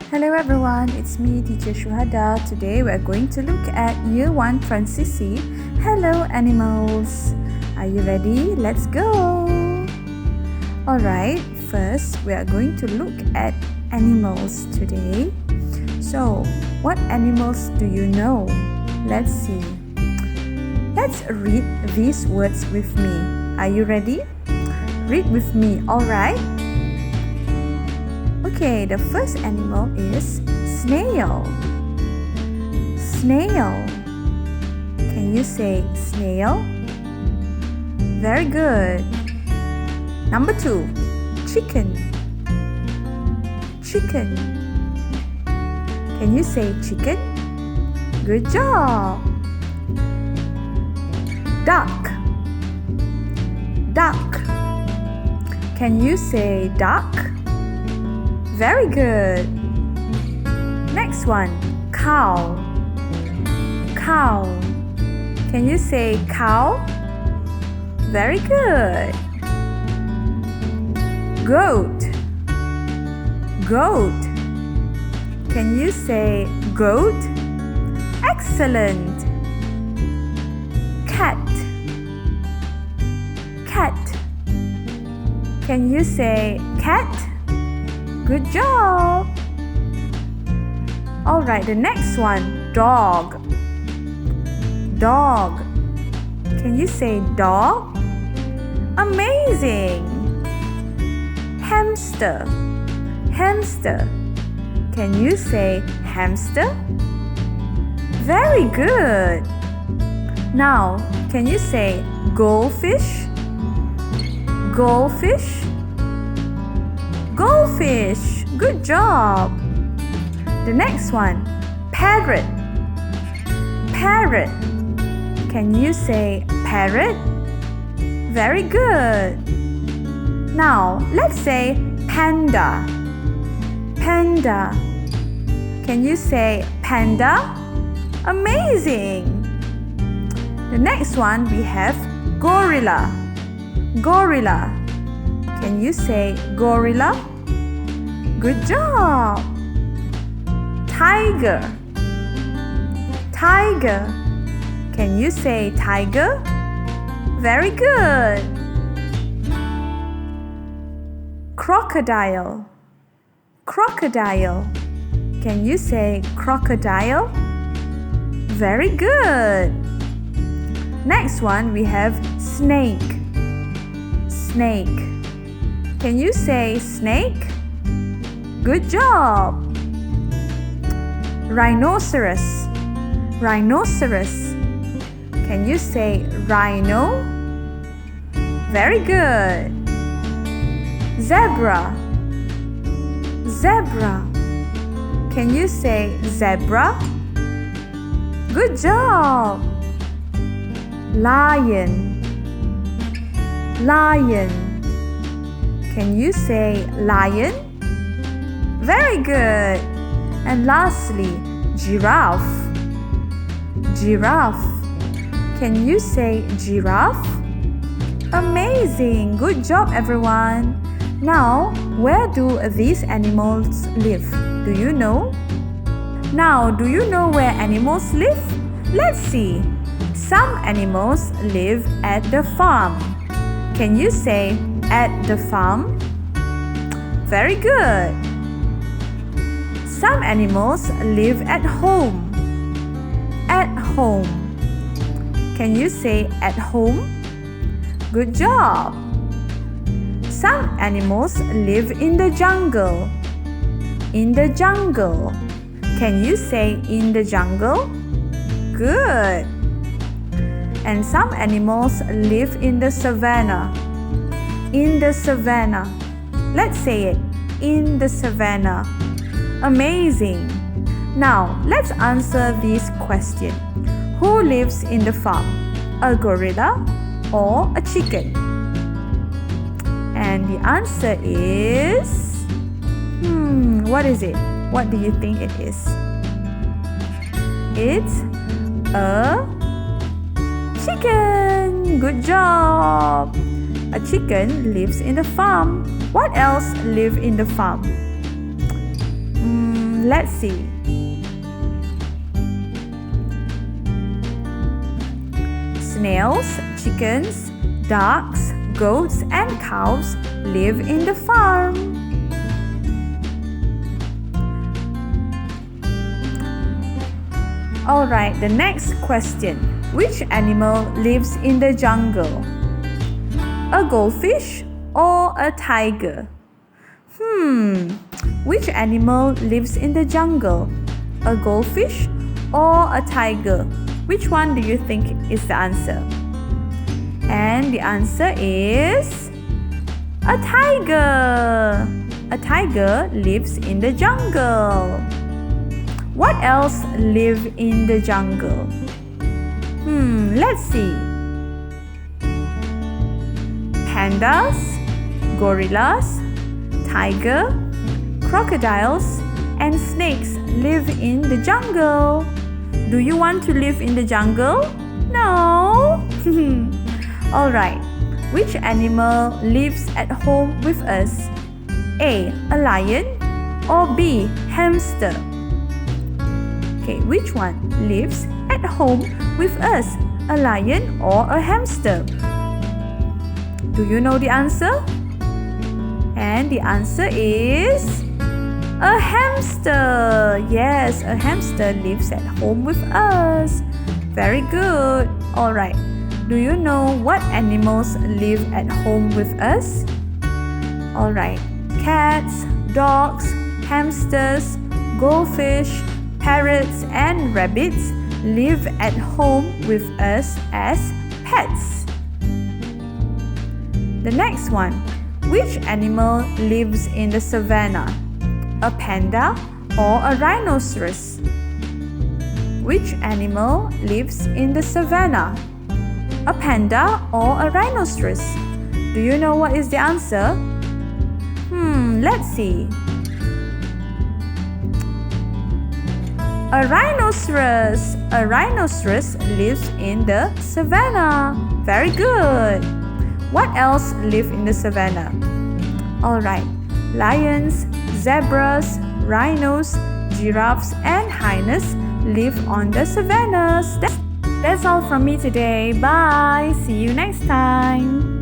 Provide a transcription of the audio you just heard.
Hello everyone, it's me, Teacher Shuhada. Today we're going to look at Year 1 Transisi. Hello animals! Are you ready? Let's go! Alright, first we are going to look at animals today. So, what animals do you know? Let's see. Let's read these words with me. Are you ready? Read with me, alright? Okay, the first animal is snail. Snail. Can you say snail? Very good. Number 2, chicken. Chicken. Can you say chicken? Good job. Duck. Duck. Can you say duck? Very good. Next one, cow. Cow. Can you say cow? Very good. Goat. Goat. Can you say goat? Excellent. Cat. Cat. Can you say cat? Good job! Alright, the next one, dog. Dog. Can you say dog? Amazing! Hamster. Hamster. Can you say hamster? Very good! Now, can you say goldfish? Goldfish? Goldfish! Good job! The next one, parrot. Parrot. Can you say parrot? Very good! Now, let's say panda. Panda. Can you say panda? Amazing! The next one we have gorilla. Gorilla. Can you say gorilla? Good job! Tiger. Tiger. Can you say tiger? Very good! Crocodile. Crocodile. Can you say crocodile? Very good! Next one we have snake. Snake. Can you say snake? Good job! Rhinoceros. Rhinoceros. Can you say rhino? Very good! Zebra. Zebra. Can you say zebra? Good job! Lion. Lion. Can you say lion? Very good! And lastly, giraffe. Giraffe. Can you say giraffe? Amazing! Good job, everyone! Now, where do these animals live? Do you know? Now, do you know where animals live? Let's see. Some animals live at the farm. Can you say at the farm? Very good! Some animals live at home. At home. Can you say at home? Good job! Some animals live in the jungle. In the jungle. Can you say in the jungle? Good! And some animals live in the savannah. In the savannah. Let's say it. In the savannah. Amazing! Now, let's answer this question. Who lives in the farm? A gorilla or a chicken? And the answer is... what is it? What do you think it is? It's a chicken! Good job! A chicken lives in the farm. What else live in the farm? Let's see. Snails, chickens, ducks, goats, and cows live in the farm. Alright, the next question. Which animal lives in the jungle? A goldfish or a tiger? Which animal lives in the jungle? A goldfish or a tiger? Which one do you think is the answer? And the answer is a tiger. A tiger lives in the jungle. What else live in the jungle? Let's see. Pandas, gorillas, tiger, crocodiles, and snakes live in the jungle. Do you want to live in the jungle? No? Alright. Which animal lives at home with us? A. A lion or B. Hamster? Okay, which one lives at home with us? A lion or a hamster? Do you know the answer? And the answer is a hamster. Yes, a hamster lives at home with us. Very good. Alright. Do you know what animals live at home with us? Alright. Cats, dogs, hamsters, goldfish, parrots, and rabbits live at home with us as pets. The next one. Which animal lives in the savannah? A panda or a rhinoceros? Which animal lives in the savannah? A panda or a rhinoceros? Do you know what is the answer? Let's see. A rhinoceros. A rhinoceros lives in the savannah. Very good. What else live in the savannah? Alright. Lions, zebras, rhinos, giraffes, and hyenas live on the savannas. That's all from me today. Bye. See you next time.